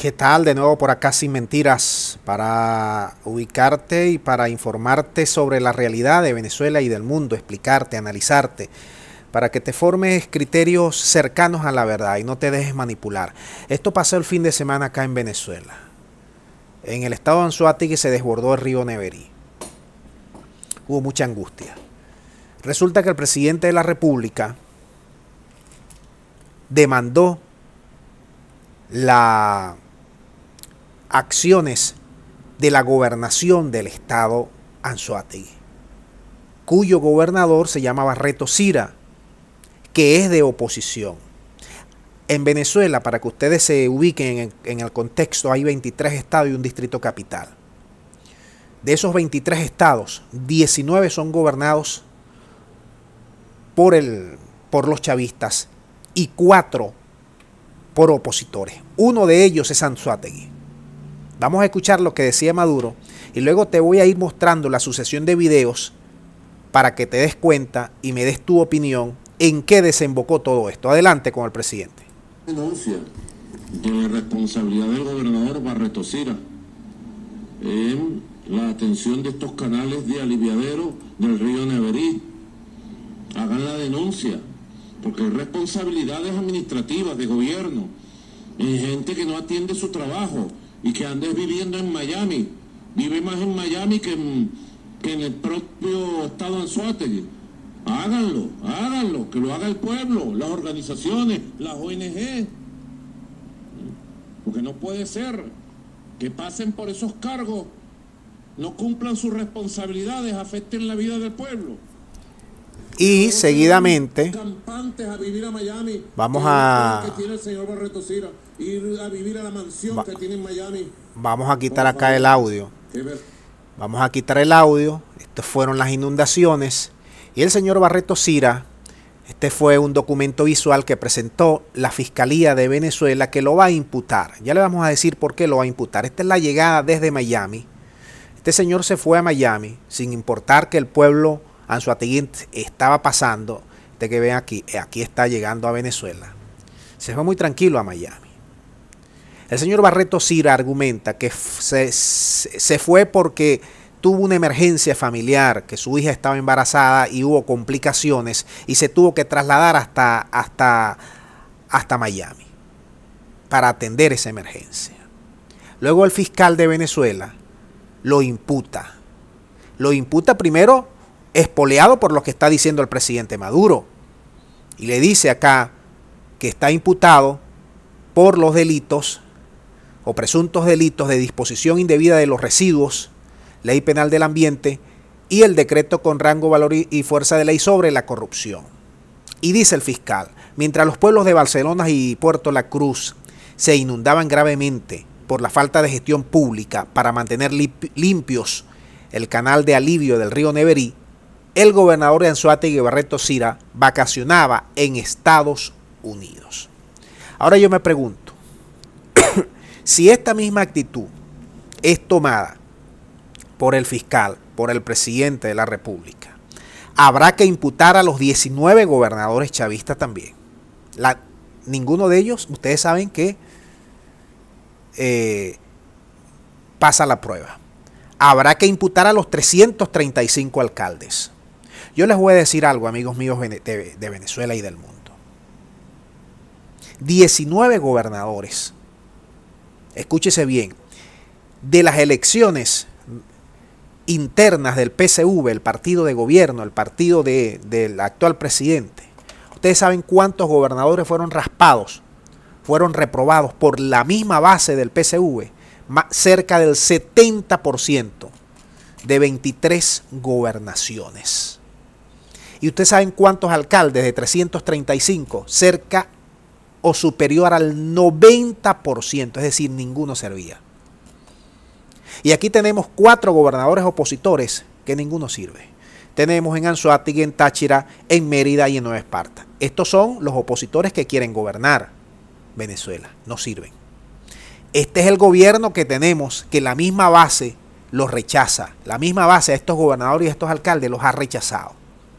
¿Qué tal? De nuevo por acá sin mentiras para ubicarte y para informarte sobre la realidad de Venezuela y del mundo, explicarte, analizarte, para que te formes criterios cercanos a la verdad y no te dejes manipular. Esto pasó el fin de semana acá en Venezuela. En el estado de Anzoátegui se desbordó el río Neverí. Hubo mucha angustia. Resulta que el presidente de la República demandó las acciones de la gobernación del estado Anzoátegui, cuyo gobernador se llama Barreto Sira, que es de oposición. En Venezuela, para que ustedes se ubiquen en el contexto, hay 23 estados y un distrito capital. De esos 23 estados, 19 son gobernados por los chavistas y 4 por opositores. Uno de ellos es Anzoátegui. Vamos a escuchar lo que decía Maduro y luego te voy a ir mostrando la sucesión de videos para que te des cuenta y me des tu opinión en qué desembocó todo esto. Adelante con el presidente. Denuncia de la responsabilidad del gobernador Barreto Sira en la atención de estos canales de aliviadero del río Neverí. Hagan la denuncia, porque hay responsabilidades administrativas de gobierno, en gente que no atiende su trabajo y que andes viviendo en Miami. Vive más en Miami que en el propio estado Anzoátegui. Háganlo, que lo haga el pueblo, las organizaciones, las ONG. Porque no puede ser que pasen por esos cargos, no cumplan sus responsabilidades, afecten la vida del pueblo. Y seguidamente Campantes a vivir a Miami, vamos a quitar acá el audio. Vamos a quitar el audio. Estas fueron las inundaciones. Y el señor Barreto Sira, este fue un documento visual que presentó la Fiscalía de Venezuela que lo va a imputar. Ya le vamos a decir por qué lo va a imputar. Esta es la llegada desde Miami. Este señor se fue a Miami sin importar que el pueblo Anzoátegui estaba pasando. De que ven aquí está llegando a Venezuela. Se fue muy tranquilo a Miami. El señor Barreto Sira argumenta que se fue porque tuvo una emergencia familiar, que su hija estaba embarazada y hubo complicaciones y se tuvo que trasladar hasta Miami para atender esa emergencia. Luego el fiscal de Venezuela lo imputa. Lo imputa primero espoleado por lo que está diciendo el presidente Maduro. Y le dice acá que está imputado por los delitos o presuntos delitos de disposición indebida de los residuos, Ley Penal del Ambiente y el decreto con rango, valor y fuerza de ley sobre la corrupción. Y dice el fiscal, mientras los pueblos de Barcelona y Puerto La Cruz se inundaban gravemente por la falta de gestión pública para mantener limpios el canal de alivio del río Neverí, el gobernador de Anzoátegui, Barreto Sira, vacacionaba en Estados Unidos. Ahora yo me pregunto, si esta misma actitud es tomada por el fiscal, por el presidente de la República, habrá que imputar a los 19 gobernadores chavistas también. Ninguno de ellos, ustedes saben que pasa la prueba. Habrá que imputar a los 335 alcaldes. Yo les voy a decir algo, amigos míos de Venezuela y del mundo. 19 gobernadores, escúchese bien, de las elecciones internas del PSV, el partido de gobierno, el partido del actual presidente. Ustedes saben cuántos gobernadores fueron raspados, fueron reprobados por la misma base del PSV, cerca del 70% de 23 gobernaciones. ¿Y ustedes saben cuántos alcaldes de 335? Cerca o superior al 90%, es decir, ninguno servía. Y aquí tenemos 4 gobernadores opositores que ninguno sirve. Tenemos en Anzoátegui, en Táchira, en Mérida y en Nueva Esparta. Estos son los opositores que quieren gobernar Venezuela, no sirven. Este es el gobierno que tenemos, que la misma base los rechaza. La misma base a estos gobernadores y a estos alcaldes los ha rechazado.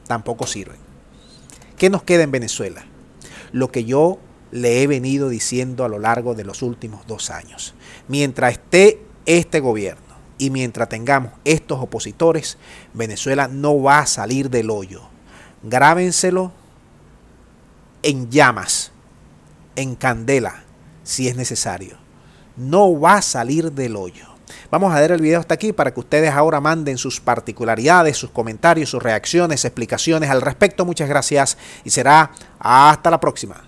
Tampoco sirven. ¿Qué nos queda en Venezuela? Lo que yo le he venido diciendo a lo largo de los últimos 2 años. Mientras esté este gobierno y mientras tengamos estos opositores, Venezuela no va a salir del hoyo. Grábenselo en llamas, en candela, si es necesario. No va a salir del hoyo. Vamos a ver el video hasta aquí para que ustedes ahora manden sus particularidades, sus comentarios, sus reacciones, explicaciones al respecto. Muchas gracias y será hasta la próxima.